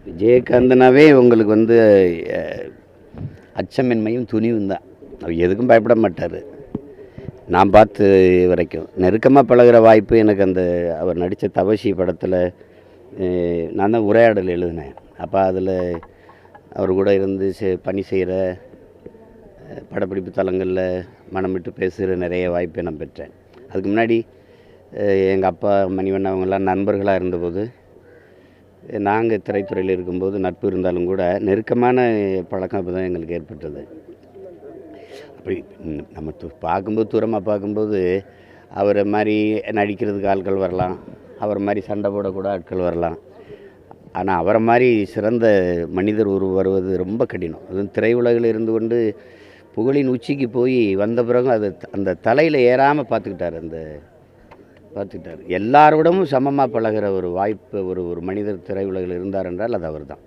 விஜயகாந்தனாவே உங்களுக்கு வந்து அச்சமின்மையும் துணிவும் தான். அவர் எதுக்கும் பயப்பட மாட்டார். நான் பார்த்து வரைக்கும் நெருக்கமாக பழகுற வாய்ப்பு எனக்கு அந்த அவர் நடித்த தவசி படத்தில் நான் தான் உரையாடல் எழுதினேன். அப்போ அதில் அவர் கூட இருந்து பணி செய்கிற படப்பிடிப்பு தலங்களில் மனம் விட்டு பேசுகிற நிறைய வாய்ப்பை நான் பெற்றேன். அதுக்கு முன்னாடி எங்கள் அப்பா மணிவண்ணன் அவங்கெல்லாம் நண்பர்களாக இருந்தபோது, நாங்கள் திரைத்துறையில் இருக்கும்போது நட்பு இருந்தாலும் கூட நெருக்கமான பழக்கம் அப்போ தான் எங்களுக்கு ஏற்பட்டது. அப்படி நம்ம பார்க்கும்போது தூரமாக பார்க்கும்போது அவரை மாதிரி நடிக்கிறதுக்கு ஆட்கள் வரலாம், அவரை மாதிரி சண்டை போடக்கூட ஆட்கள் வரலாம். ஆனால் அவரை மாதிரி சிறந்த மனிதர் வருவது ரொம்ப கடினம். அதுவும் திரையுலகில் இருந்து கொண்டு புகழின் உச்சிக்கு போய் வந்த பிறகு அது அந்த தலையில் ஏறாமல் பார்த்துக்கிட்டார். எல்லாரோடமும் சமமாக பழகிற ஒரு வாய்ப்பு ஒரு மனிதர் திரையுலகில் இருந்தார் என்றால் அது அவர் தான்.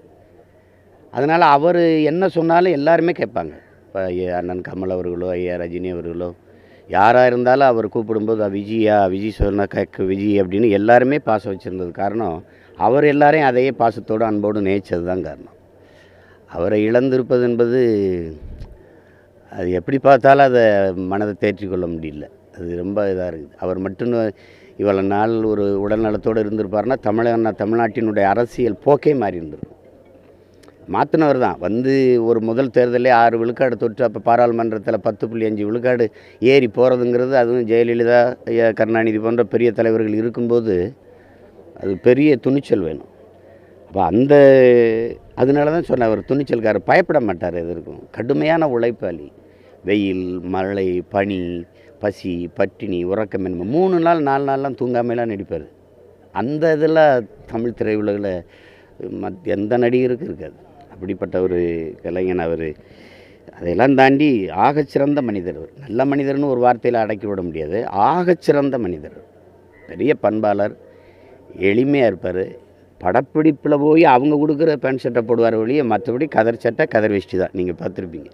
அதனால் அவர் என்ன சொன்னாலும் எல்லாருமே கேட்பாங்க. இப்போ அண்ணன் கமல் அவர்களோ, ஐயா ரஜினி அவர்களோ, யாராக இருந்தாலும் அவர் கூப்பிடும்போது விஜய் சொன்னா விஜய் அப்படின்னு எல்லாருமே பாசம் வச்சுருந்தது காரணம், அவர் எல்லாரையும் அதையே பாசத்தோடு அன்போடு நேசித்தது தான் காரணம். அவரை இழந்திருப்பது என்பது அது எப்படி பார்த்தாலும் அதை மனதை தேற்றிக்கொள்ள முடியல. அது ரொம்ப இதாக இருக்குது. அவர் மட்டும் இவ்வளோ நாள் ஒரு உடல்நலத்தோடு இருந்திருப்பார்னா தமிழ்நாட்டினுடைய அரசியல் போக்கே மாறி இருந்திருக்கும். மாற்றினவர் தான் வந்து ஒரு முதல் தேர்தலே 6 விழுக்காடு தொற்று, அப்போ பாராளுமன்றத்தில் 10.5 விழுக்காடு ஏறி போகிறதுங்கிறது, அதுவும் ஜெயலலிதா, கருணாநிதி போன்ற பெரிய தலைவர்கள் இருக்கும்போது அது பெரிய துணிச்சல் வேணும். அப்போ அதனால தான் சொன்னேன், அவர் துணிச்சல்காரர், பயப்பட மாட்டார். எது இருக்கும் கடுமையான உழைப்பாளி. வெயில், மழை, பனி, பசி, பட்டினி, உறக்கம் என்ன 3 நாள் 4 நாள்லாம் தூங்காமலாம் நடிப்பார். அந்த இதெல்லாம் தமிழ் திரையுலகில் எந்த நடிகருக்கு இருக்காது. அப்படிப்பட்ட ஒரு கலைஞன் அவர். அதையெல்லாம் தாண்டி ஆகச்சிறந்த மனிதர். நல்ல மனிதர்னு ஒரு வார்த்தையில் அடக்கி விட முடியாது. ஆகச்சிறந்த மனிதர், பெரிய பண்பாளர், எளிமையாக இருப்பார். படப்பிடிப்பில் போய் அவங்க கொடுக்குற பேண்ட் சட்டை போடுவார் ஒழிய மற்றபடி கதர் சட்டை கதர் வேஷ்டி தான். நீங்கள் பார்த்துருப்பீங்க.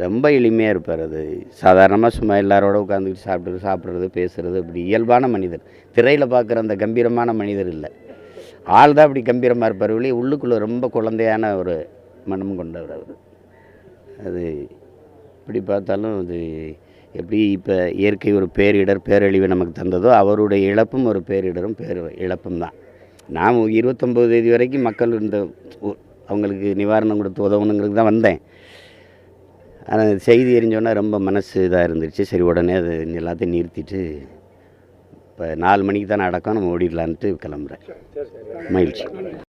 ரொம்ப எளிமையாக இருப்பார். அது சாதாரணமாக சும்மா எல்லாரோட உட்காந்துக்கிட்டு சாப்பிட்றது பேசுகிறது, இப்படி இயல்பான மனிதர். திரையில் பார்க்குற அந்த கம்பீரமான மனிதர் இல்லை. ஆள் தான் அப்படி கம்பீரமாக இருப்பார் ஒழிய உள்ளுக்குள்ளே ரொம்ப குழந்தையான ஒரு மனம் கொண்டவர் அவர். அது இப்படி பார்த்தாலும் அது எப்படி இப்போ இயற்கை ஒரு பேரழிவை நமக்கு தந்ததோ, அவருடைய இழப்பும் ஒரு பேரிடரும் இழப்பும் தான். நான் 29 தேதி வரைக்கும் மக்கள் அவங்களுக்கு நிவாரணம் கொடுத்து உதவணுங்கிறது தான் வந்தேன். ஆனால் செய்தி எரிஞ்சோன்னா ரொம்ப மனசு இதாக இருந்துருச்சு. சரி, உடனே அது எல்லாத்தையும் நிறுத்திட்டு இப்போ 4 மணிக்கு தானே அடக்கம், நம்ம ஓடிடலான்ட்டு கிளம்புறேன். மகிழ்ச்சி.